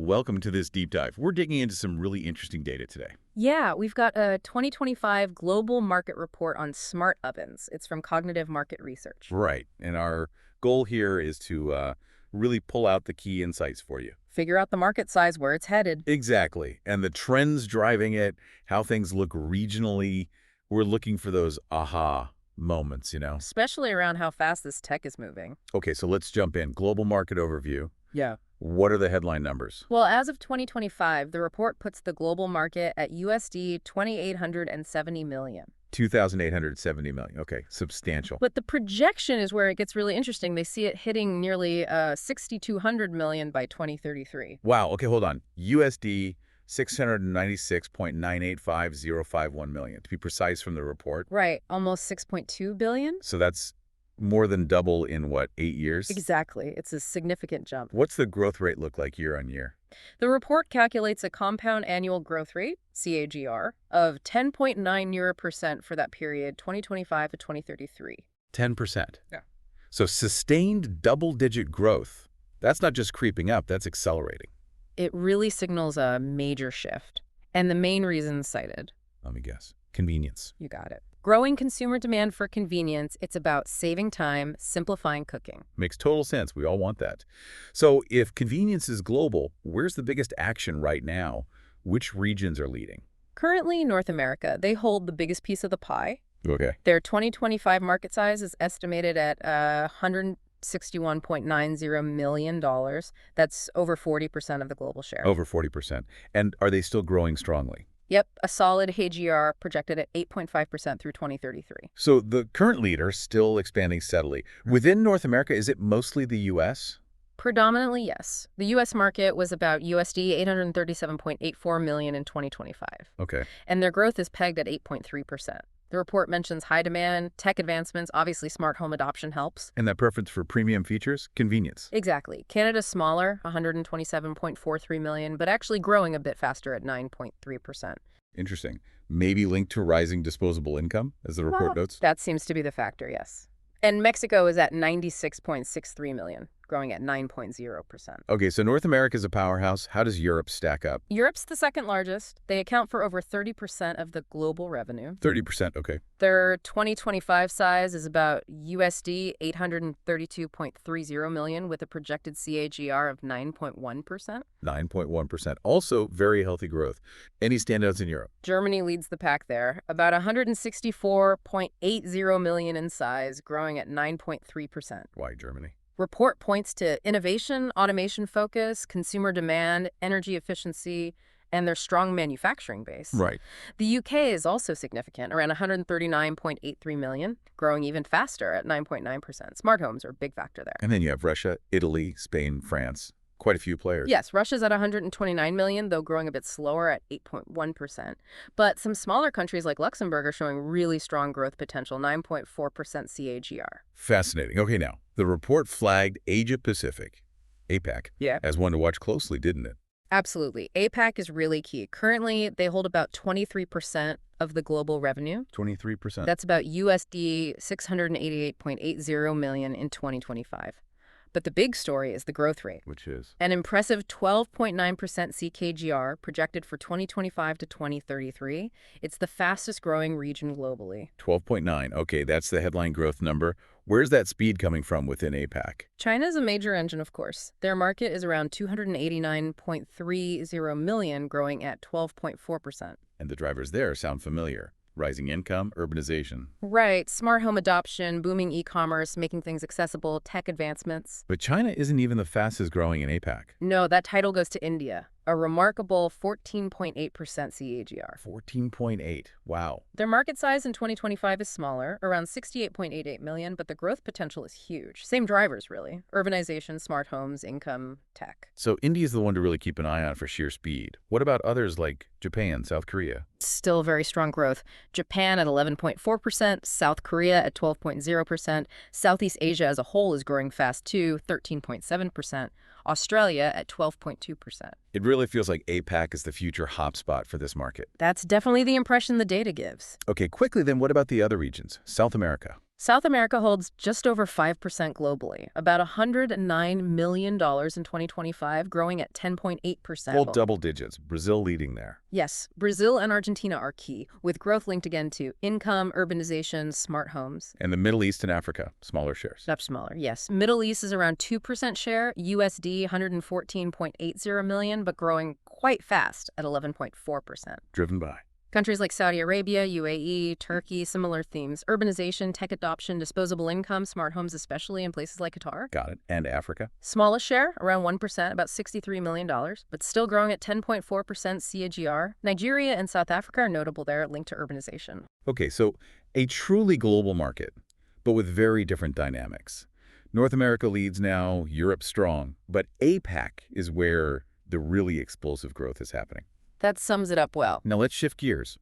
welcome to this deep dive. We're digging into some really interesting data today. Yeah, we've got a 2025 Global Market Report on smart ovens. It's from Cognitive Market Research. Right. And our goal here is to really pull out the key insights for you. Figure out the market size, where it's headed. Exactly. And the trends driving it, how things look regionally. We're looking for those aha moments. Especially around how fast this tech is moving. Okay, so let's jump in. Global market overview. Yeah. What are the headline numbers? Well, as of 2025, the report puts the global market at USD 2,870 million. 2,870 million. Okay, substantial. But the projection is where it gets really interesting. They see it hitting nearly 6,200 million by 2033. Wow. Okay, hold on. USD 696.985,051 million, to be precise from the report. Right, almost 6.2 billion. So that's more than double in, what, 8 years? Exactly. It's a significant jump. What's the growth rate look like year on year? The report calculates a compound annual growth rate, CAGR, of 10.9% for that period, 2025 to 2033. 10%. Yeah. So sustained double-digit growth. That's not just creeping up, that's accelerating. It really signals a major shift. And the main reasons cited. Let me guess. Convenience. You got it. Growing consumer demand for convenience. It's about saving time, simplifying cooking. Makes total sense. We all want that. So if convenience is global, where's the biggest action right now? Which regions are leading? Currently, North America, they hold the biggest piece of the pie. Okay. Their 2025 market size is estimated at $161.90 million. That's over 40% of the global share. Over 40%. And are they still growing strongly? Yep, a solid CAGR projected at 8.5% through 2033. So the current leader still expanding steadily. Within North America, is it mostly the U.S.? Predominantly, yes. The U.S. market was about USD 837.84 million in 2025. Okay. And their growth is pegged at 8.3%. The report mentions high demand, tech advancements, obviously smart home adoption helps. And that preference for premium features? Convenience. Exactly. Canada's smaller, 127.43 million, but actually growing a bit faster at 9.3%. Interesting. Maybe linked to rising disposable income, as the report notes? That seems to be the factor, yes. And Mexico is at 96.63 million, growing at 9.0%. Okay, so North America is a powerhouse. How does Europe stack up? Europe's the second largest. They account for over 30% of the global revenue. 30%, okay. Their 2025 size is about USD 832.30 million with a projected CAGR of 9.1%. 9.1%. Also very healthy growth. Any standouts in Europe? Germany leads the pack there, about 164.80 million in size, growing at 9.3%. Why Germany? Report points to innovation, automation focus, consumer demand, energy efficiency, and their strong manufacturing base. Right. The UK is also significant, around 139.83 million, growing even faster at 9.9%. Smart homes are a big factor there. And then you have Russia, Italy, Spain, France. Quite a few players. Yes, Russia's at 129 million, though growing a bit slower at 8.1%. But some smaller countries like Luxembourg are showing really strong growth potential, 9.4% CAGR. Fascinating. Okay, now, the report flagged Asia-Pacific, APAC, as one to watch closely, didn't it? Absolutely. APAC is really key. Currently, they hold about 23% of the global revenue. 23%. That's about USD 688.80 million in 2025. But the big story is the growth rate. Which is? An impressive 12.9% CAGR projected for 2025 to 2033. It's the fastest growing region globally. 12.9. Okay, that's the headline growth number. Where's that speed coming from within APAC? China's a major engine, of course. Their market is around 289.30 million, growing at 12.4%. And the drivers there sound familiar. Rising income, urbanization. Right. Smart home adoption, booming e-commerce, making things accessible, tech advancements. But China isn't even the fastest growing in APAC. No, that title goes to India. A remarkable 14.8% CAGR. 14.8. Wow. Their market size in 2025 is smaller, around 68.88 million, but the growth potential is huge. Same drivers, really. Urbanization, smart homes, income, tech. So India's the one to really keep an eye on for sheer speed. What about others like Japan, South Korea? Still very strong growth. Japan at 11.4%, South Korea at 12.0%, Southeast Asia as a whole is growing fast too, 13.7%. Australia at 12.2%. It really feels like APAC is the future hotspot for this market. That's definitely the impression the data gives. Okay, quickly then, what about the other regions? South America? South America holds just over 5% globally, about $109 million in 2025, growing at 10.8%. Full double digits, Brazil leading there. Yes, Brazil and Argentina are key, with growth linked again to income, urbanization, smart homes. And the Middle East and Africa, smaller shares. Much smaller, yes. Middle East is around 2% share, USD 114.80 million, but growing quite fast at 11.4%. Driven by. Countries like Saudi Arabia, UAE, Turkey, similar themes. Urbanization, tech adoption, disposable income, smart homes, especially in places like Qatar. Got it. And Africa? Smallest share, around 1%, about $63 million, but still growing at 10.4% CAGR. Nigeria and South Africa are notable there, linked to urbanization. Okay, so a truly global market, but with very different dynamics. North America leads now, Europe strong, but APAC is where the really explosive growth is happening. That sums it up well. Now let's shift gears.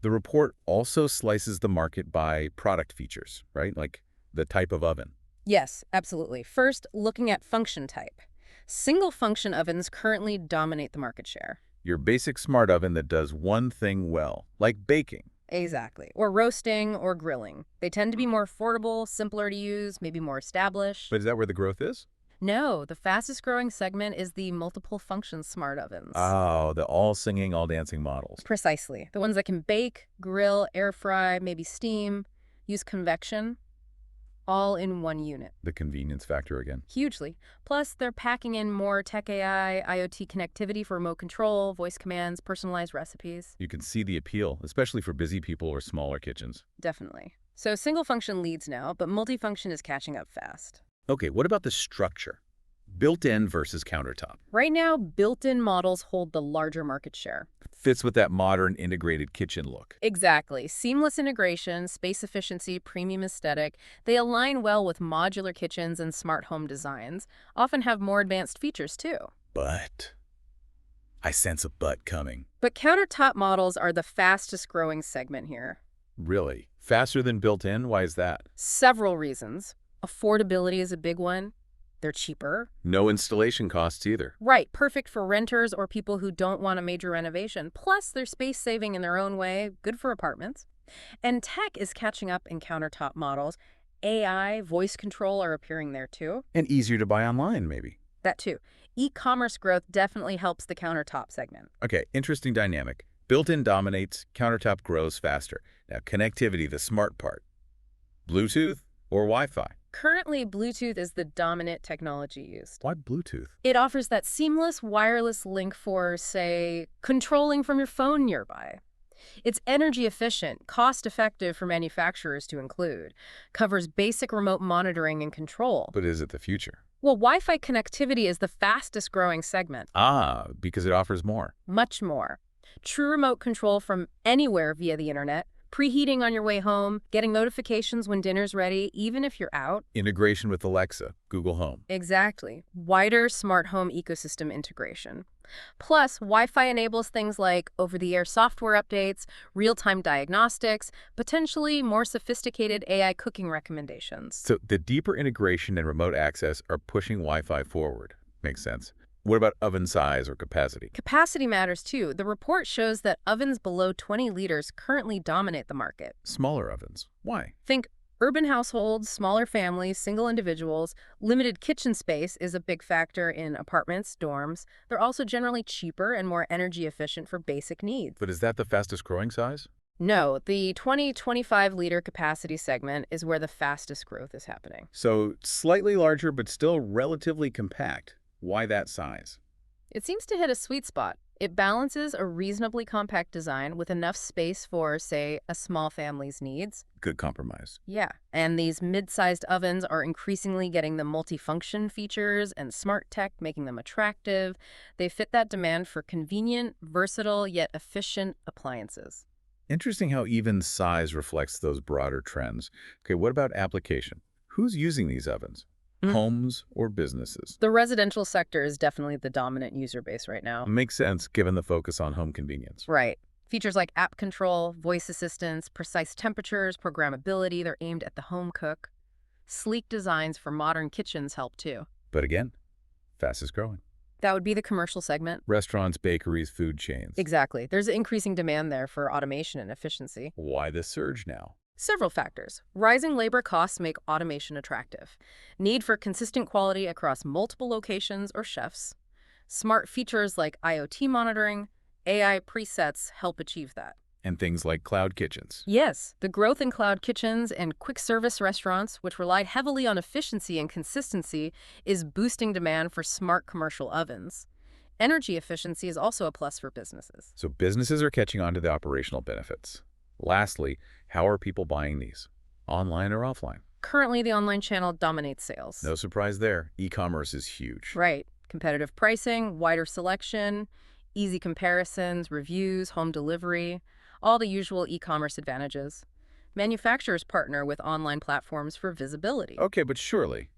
The report also slices the market by product features, right? Like the type of oven. Yes, absolutely. First, looking at function type. Single-function ovens currently dominate the market share. Your basic smart oven that does one thing well, like baking. Exactly. Or roasting or grilling. They tend to be more affordable, simpler to use, maybe more established. But is that where the growth is? No, the fastest growing segment is the multiple function smart ovens. Oh, the all-singing, all-dancing models. Precisely. The ones that can bake, grill, air fry, maybe steam, use convection, all in one unit. The convenience factor again. Hugely. Plus, they're packing in more tech AI, IoT connectivity for remote control, voice commands, personalized recipes. You can see the appeal, especially for busy people or smaller kitchens. Definitely. So single function leads now, but multifunction is catching up fast. Okay, what about the structure? Built-in versus countertop. Right now, built-in models hold the larger market share. Fits with that modern integrated kitchen look. Exactly. Seamless integration, space efficiency, premium aesthetic. They align well with modular kitchens and smart home designs, often have more advanced features too. But I sense a but coming. But countertop models are the fastest growing segment here. Really? Faster than built-in? Why is that? Several reasons. Affordability is a big one. They're cheaper. No installation costs either. Right, perfect for renters or people who don't want a major renovation. Plus, they're space-saving in their own way, good for apartments. And tech is catching up in countertop models. AI, voice control are appearing there too. And easier to buy online, maybe. That too. E-commerce growth definitely helps the countertop segment. Okay, interesting dynamic. Built-in dominates, countertop grows faster. Now, connectivity, the smart part. Bluetooth or Wi-Fi? Currently, Bluetooth is the dominant technology used. Why Bluetooth? It offers that seamless wireless link for, say, controlling from your phone nearby. It's energy efficient, cost-effective for manufacturers to include, covers basic remote monitoring and control. But is it the future? Well, Wi-Fi connectivity is the fastest growing segment. Ah, because it offers more. Much more. True remote control from anywhere via the internet, preheating on your way home, getting notifications when dinner's ready, even if you're out. Integration with Alexa, Google Home. Exactly. Wider smart home ecosystem integration. Plus, Wi-Fi enables things like over-the-air software updates, real-time diagnostics, potentially more sophisticated AI cooking recommendations. So the deeper integration and remote access are pushing Wi-Fi forward. Makes sense. What about oven size or capacity? Capacity matters too. The report shows that ovens below 20 liters currently dominate the market. Smaller ovens. Why? Think urban households, smaller families, single individuals. Limited kitchen space is a big factor in apartments, dorms. They're also generally cheaper and more energy efficient for basic needs. But is that the fastest growing size? No, the 20-25 liter capacity segment is where the fastest growth is happening. So slightly larger, but still relatively compact. Why that size? It seems to hit a sweet spot. It balances a reasonably compact design with enough space for, say, a small family's needs. Good compromise. Yeah, and these mid-sized ovens are increasingly getting the multifunction features and smart tech, making them attractive. They fit that demand for convenient, versatile, yet efficient appliances. Interesting how even size reflects those broader trends. Okay, what about application? Who's using these ovens? Homes or businesses? The residential sector is definitely the dominant user base right now. Makes sense given the focus on home convenience. Right. Features like app control, voice assistance, precise temperatures, programmability, they're aimed at the home cook. Sleek designs for modern kitchens help too. But again, fastest growing. That would be the commercial segment. Restaurants, bakeries, food chains. Exactly. There's increasing demand there for automation and efficiency. Why the surge now? Several factors. Rising labor costs make automation attractive. Need for consistent quality across multiple locations or chefs. Smart features like IoT monitoring, AI presets help achieve that. And things like cloud kitchens. Yes, the growth in cloud kitchens and quick service restaurants, which relied heavily on efficiency and consistency, is boosting demand for smart commercial ovens. Energy efficiency is also a plus for businesses. So businesses are catching on to the operational benefits. Lastly, how are people buying these? Online or offline? Currently, the online channel dominates sales. No surprise there. E-commerce is huge. Right. Competitive pricing, wider selection, easy comparisons, reviews, home delivery, all the usual e-commerce advantages. Manufacturers partner with online platforms for visibility. Okay, but surely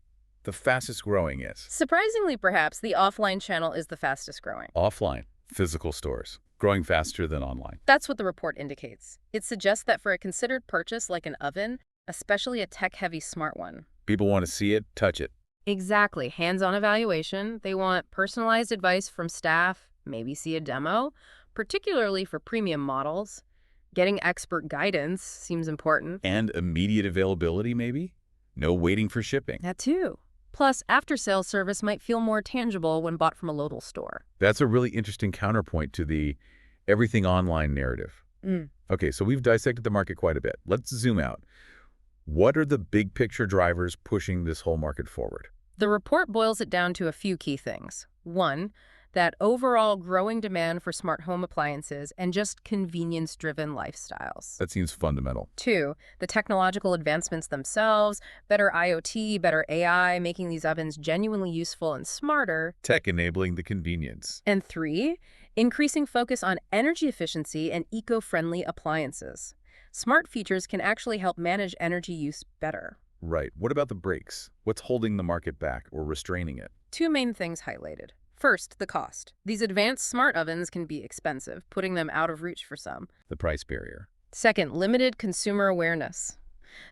the fastest growing is Surprisingly, perhaps, the offline channel is the fastest growing. offline, physical stores, growing faster than online. That's what the report indicates. It suggests that for a considered purchase like an oven, especially a tech-heavy smart one. People want to see it, touch it. Exactly. Hands-on evaluation. They want personalized advice from staff, maybe see a demo, particularly for premium models. Getting expert guidance seems important. And immediate availability, maybe? No waiting for shipping. That too. Plus, after-sales service might feel more tangible when bought from a local store. That's a really interesting counterpoint to the everything online narrative. Mm. Okay, so we've dissected the market quite a bit. Let's zoom out. What are the big picture drivers pushing this whole market forward? The report boils it down to a few key things. One, that overall growing demand for smart home appliances and just convenience-driven lifestyles. That seems fundamental. Two, the technological advancements themselves, better IoT, better AI, making these ovens genuinely useful and smarter. Tech enabling the convenience. And three, increasing focus on energy efficiency and eco-friendly appliances. Smart features can actually help manage energy use better. Right. What about the brakes? What's holding the market back or restraining it? Two main things highlighted. First, the cost. These advanced smart ovens can be expensive, putting them out of reach for some. The price barrier. Second, limited consumer awareness.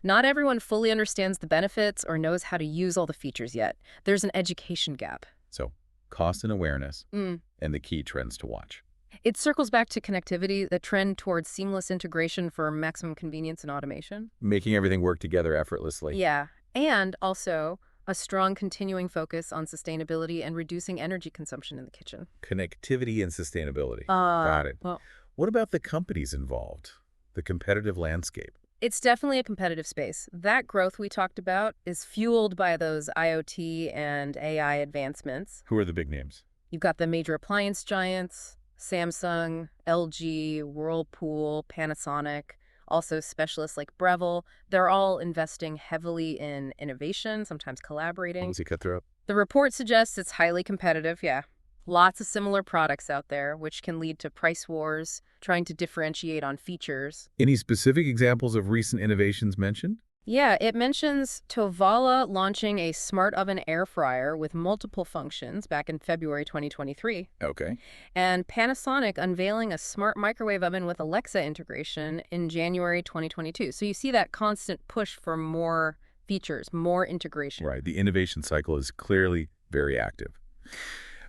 Not everyone fully understands the benefits or knows how to use all the features yet. There's an education gap. So, cost and awareness, Mm. and the key trends to watch. It circles back to connectivity, the trend towards seamless integration for maximum convenience and automation. Making everything work together effortlessly. Yeah, and also a strong continuing focus on sustainability and reducing energy consumption in the kitchen. Connectivity and sustainability. Got it. Well, What about the companies involved? The competitive landscape? it's definitely a competitive space. That growth we talked about is fueled by those IoT and AI advancements. Who are the big names? You've got the major appliance giants, Samsung, LG, Whirlpool, Panasonic, also specialists like Breville. They're all investing heavily in innovation, sometimes collaborating. Was he cutthroat? The report suggests it's highly competitive, yeah. Lots of similar products out there, which can lead to price wars, trying to differentiate on features. Any specific examples of recent innovations mentioned? Yeah, it mentions Tovala launching a smart oven air fryer with multiple functions back in February 2023, Okay. and Panasonic unveiling a smart microwave oven with Alexa integration in January 2022. So you see that constant push for more features, more integration. Right. The innovation cycle is clearly very active.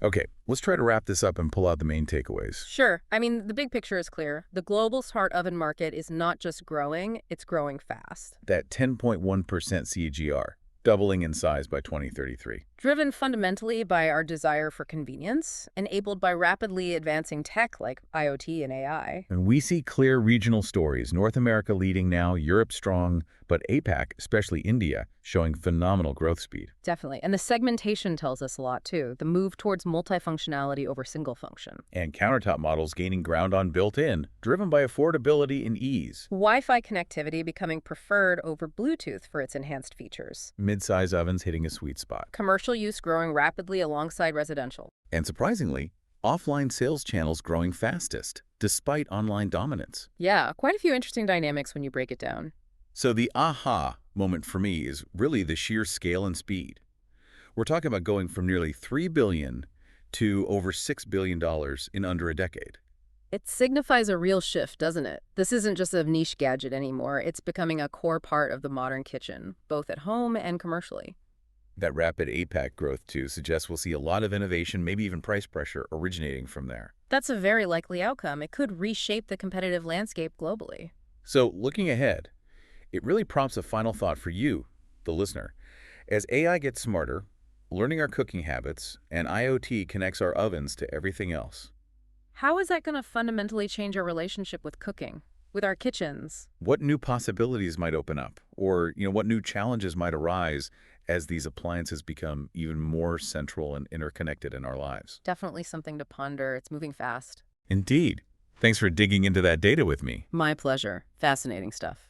Okay, let's try to wrap this up and pull out the main takeaways. Sure. I mean, the big picture is clear. The global smart oven market is not just growing, it's growing fast. That 10.1% CAGR, doubling in size by 2033. Driven fundamentally by our desire for convenience, enabled by rapidly advancing tech like IoT and AI. And we see clear regional stories, North America leading now, Europe strong, but APAC, especially India, showing phenomenal growth speed. Definitely. And the segmentation tells us a lot, too. The move towards multifunctionality over single function. And countertop models gaining ground on built-in, driven by affordability and ease. Wi-Fi connectivity becoming preferred over Bluetooth for its enhanced features. Mid-size ovens hitting a sweet spot. Commercial use growing rapidly alongside residential. And surprisingly, offline sales channels growing fastest, despite online dominance. Yeah, quite a few interesting dynamics when you break it down. So the aha moment for me is really the sheer scale and speed. We're talking about going from nearly $3 billion to over $6 billion in under a decade. It signifies a real shift, doesn't it? This isn't just a niche gadget anymore. It's becoming a core part of the modern kitchen, both at home and commercially. That rapid APAC growth, too, suggests we'll see a lot of innovation, maybe even price pressure, originating from there. That's a very likely outcome. It could reshape the competitive landscape globally. So, looking ahead, It really prompts a final thought for you, the listener. As AI gets smarter, learning our cooking habits, and IoT connects our ovens to everything else, How is that going to fundamentally change our relationship with cooking, with our kitchens? what new possibilities might open up? Or, what new challenges might arise as these appliances become even more central and interconnected in our lives? Definitely something to ponder. It's moving fast. Indeed. Thanks for digging into that data with me. My pleasure. Fascinating stuff.